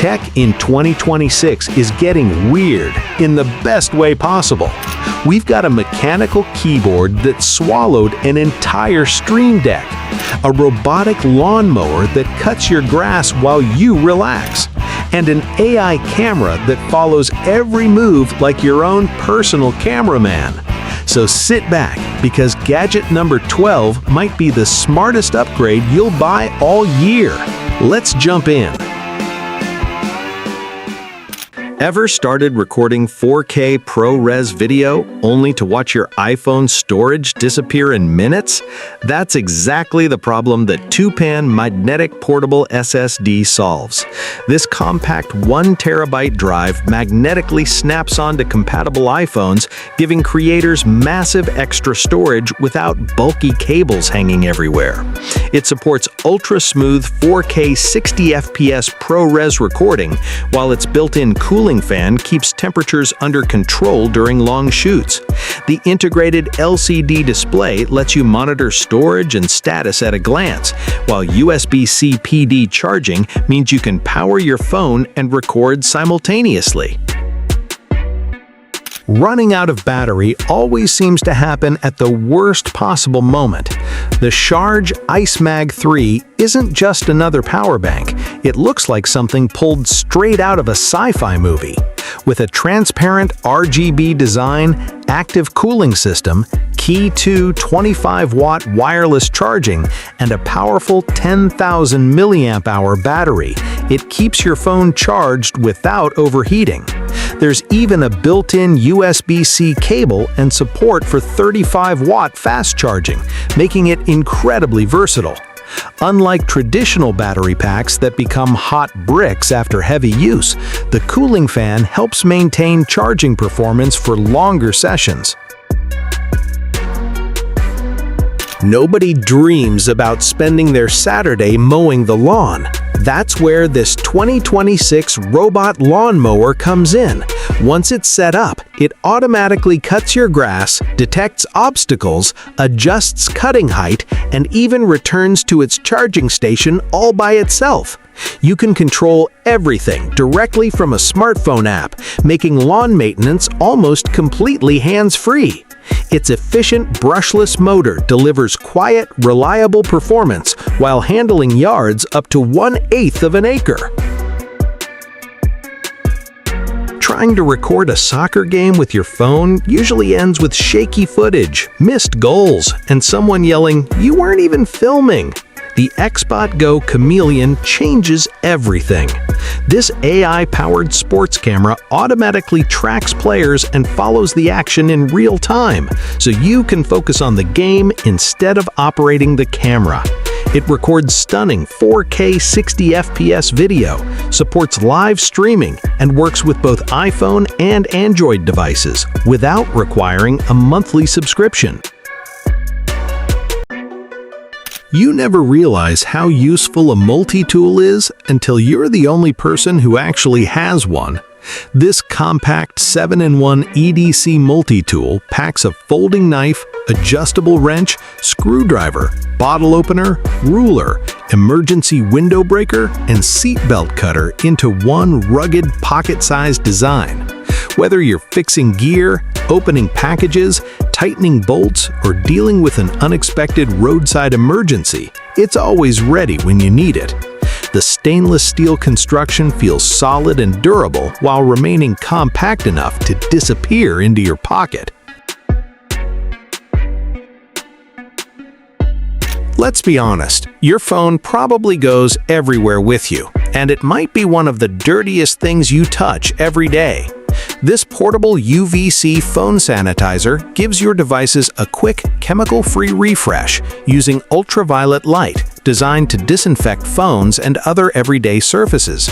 Tech in 2026 is getting weird in the best way possible. We've got a mechanical keyboard that swallowed an entire Stream Deck, a robotic lawnmower that cuts your grass while you relax, and an AI camera that follows every move like your own personal cameraman. So sit back, because gadget number 12 might be the smartest upgrade you'll buy all year. Let's jump in. Ever started recording 4K ProRes video only to watch your iPhone storage disappear in minutes? That's exactly the problem that TWOPAN Magnetic Portable SSD solves. This compact 1TB drive magnetically snaps onto compatible iPhones, giving creators massive extra storage without bulky cables hanging everywhere. It supports ultra-smooth 4K 60 FPS ProRes recording, while its built-in cooling fan keeps temperatures under control during long shoots. The integrated LCD display lets you monitor storage and status at a glance, while USB-C PD charging means you can power your phone and record simultaneously. Running out of battery always seems to happen at the worst possible moment. The Sharge ICEMAG 3 isn't just another power bank. It looks like something pulled straight out of a sci-fi movie. With a transparent RGB design, active cooling system, Key 2 25-watt wireless charging, and a powerful 10,000 mAh battery, it keeps your phone charged without overheating. There's even a built-in USB-C cable and support for 35-watt fast charging, making it incredibly versatile. Unlike traditional battery packs that become hot bricks after heavy use, the cooling fan helps maintain charging performance for longer sessions. Nobody dreams about spending their Saturday mowing the lawn. That's where this 2026 robot lawnmower comes in. Once it's set up, it automatically cuts your grass, detects obstacles, adjusts cutting height, and even returns to its charging station all by itself. You can control everything directly from a smartphone app, making lawn maintenance almost completely hands-free. Its efficient brushless motor delivers quiet, reliable performance while handling yards up to 1/8 of an acre. Trying to record a soccer game with your phone usually ends with shaky footage, missed goals, and someone yelling, "You weren't even filming!" The XbotGo Chameleon changes everything. This AI-powered sports camera automatically tracks players and follows the action in real time, so you can focus on the game instead of operating the camera. It records stunning 4K 60 FPS video, supports live streaming, and works with both iPhone and Android devices without requiring a monthly subscription. You never realize how useful a multi-tool is until you're the only person who actually has one. This compact 7-in-1 EDC Multitool packs a folding knife, adjustable wrench, screwdriver, bottle opener, ruler, emergency window breaker, and seatbelt cutter into one rugged pocket-sized design. Whether you're fixing gear, opening packages, tightening bolts, or dealing with an unexpected roadside emergency, it's always ready when you need it. The stainless steel construction feels solid and durable while remaining compact enough to disappear into your pocket. Let's be honest, your phone probably goes everywhere with you, and it might be one of the dirtiest things you touch every day. This portable UVC phone sanitizer gives your devices a quick, chemical-free refresh using ultraviolet light designed to disinfect phones and other everyday surfaces.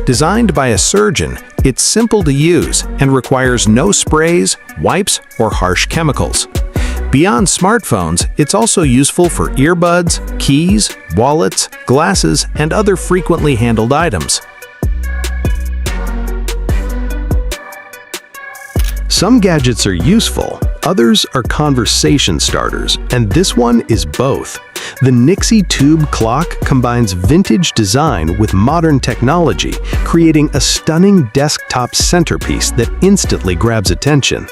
Designed by a surgeon, it's simple to use and requires no sprays, wipes, or harsh chemicals. Beyond smartphones, it's also useful for earbuds, keys, wallets, glasses, and other frequently handled items. Some gadgets are useful, others are conversation starters, and this one is both. The Nixie tube clock combines vintage design with modern technology, creating a stunning desktop centerpiece that instantly grabs attention.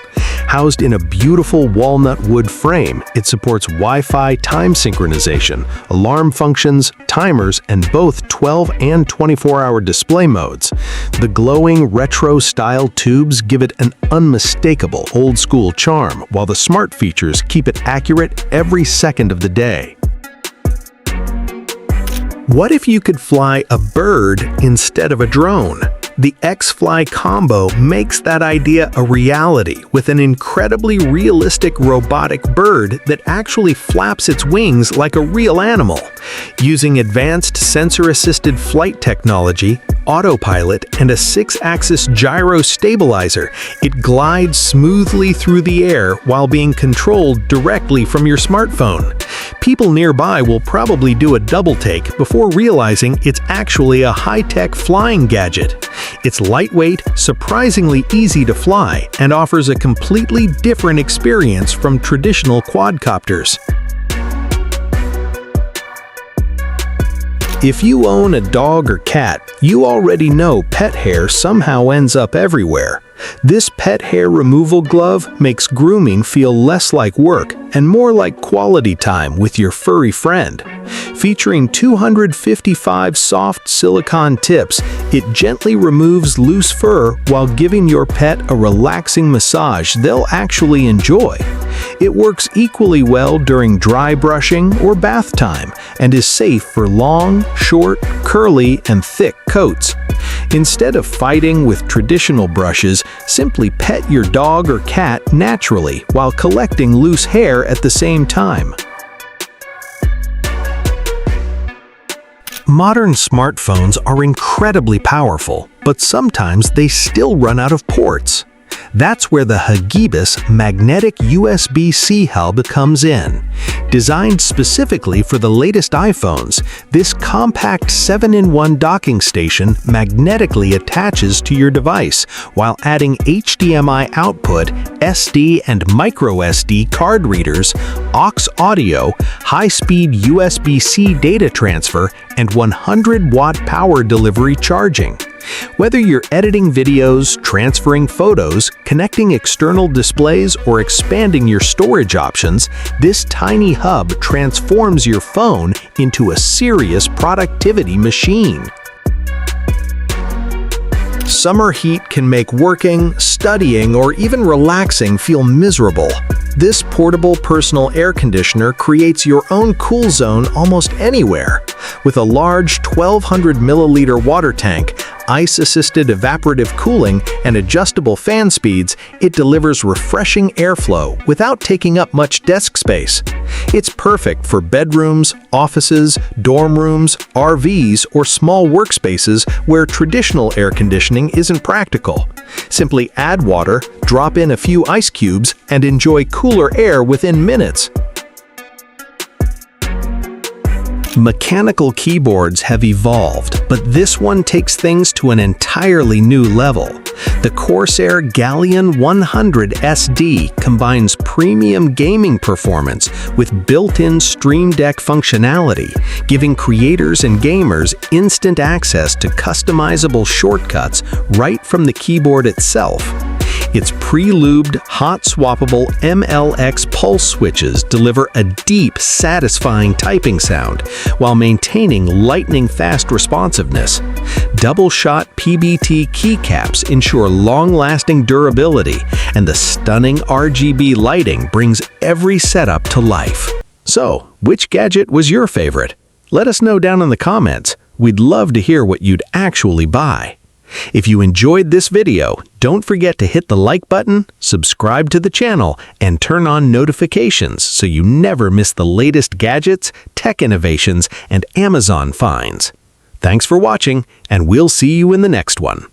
Housed in a beautiful walnut wood frame, it supports Wi-Fi time synchronization, alarm functions, timers, and both 12 and 24-hour display modes. The glowing retro-style tubes give it an unmistakable old-school charm, while the smart features keep it accurate every second of the day. What if you could fly a bird instead of a drone? The X-Fly combo makes that idea a reality with an incredibly realistic robotic bird that actually flaps its wings like a real animal. Using advanced sensor-assisted flight technology, autopilot, and a 6-axis gyro stabilizer, it glides smoothly through the air while being controlled directly from your smartphone. People nearby will probably do a double take before realizing it's actually a high-tech flying gadget. It's lightweight, surprisingly easy to fly, and offers a completely different experience from traditional quadcopters. If you own a dog or cat, you already know pet hair somehow ends up everywhere. This pet hair removal glove makes grooming feel less like work and more like quality time with your furry friend. Featuring 255 soft silicone tips, it gently removes loose fur while giving your pet a relaxing massage they'll actually enjoy. It works equally well during dry brushing or bath time and is safe for long, short, curly, and thick coats. Instead of fighting with traditional brushes, simply pet your dog or cat naturally while collecting loose hair at the same time. Modern smartphones are incredibly powerful, but sometimes they still run out of ports. That's where the Hagibis magnetic USB-C hub comes in. Designed specifically for the latest iPhones, this compact 7-in-1 docking station magnetically attaches to your device while adding HDMI output, SD and microSD card readers, aux audio, high-speed USB-C data transfer, and 100-watt power delivery charging. Whether you're editing videos, transferring photos, connecting external displays, or expanding your storage options, this tiny hub transforms your phone into a serious productivity machine. Summer heat can make working, studying, or even relaxing feel miserable. This portable personal air conditioner creates your own cool zone almost anywhere. With a large 1,200 milliliter water tank, ice-assisted evaporative cooling, and adjustable fan speeds, it delivers refreshing airflow without taking up much desk space. It's perfect for bedrooms, offices, dorm rooms, RVs, or small workspaces where traditional air conditioning isn't practical. Simply add water, drop in a few ice cubes, and enjoy cooler air within minutes. Mechanical keyboards have evolved, but this one takes things to an entirely new level. The Corsair Galleon 100 SD combines premium gaming performance with built-in Stream Deck functionality, giving creators and gamers instant access to customizable shortcuts right from the keyboard itself. Its pre-lubed, hot-swappable MLX pulse switches deliver a deep, satisfying typing sound while maintaining lightning-fast responsiveness. Double-shot PBT keycaps ensure long-lasting durability, and the stunning RGB lighting brings every setup to life. So, which gadget was your favorite? Let us know down in the comments. We'd love to hear what you'd actually buy. If you enjoyed this video, don't forget to hit the like button, subscribe to the channel, and turn on notifications so you never miss the latest gadgets, tech innovations, and Amazon finds. Thanks for watching, and we'll see you in the next one.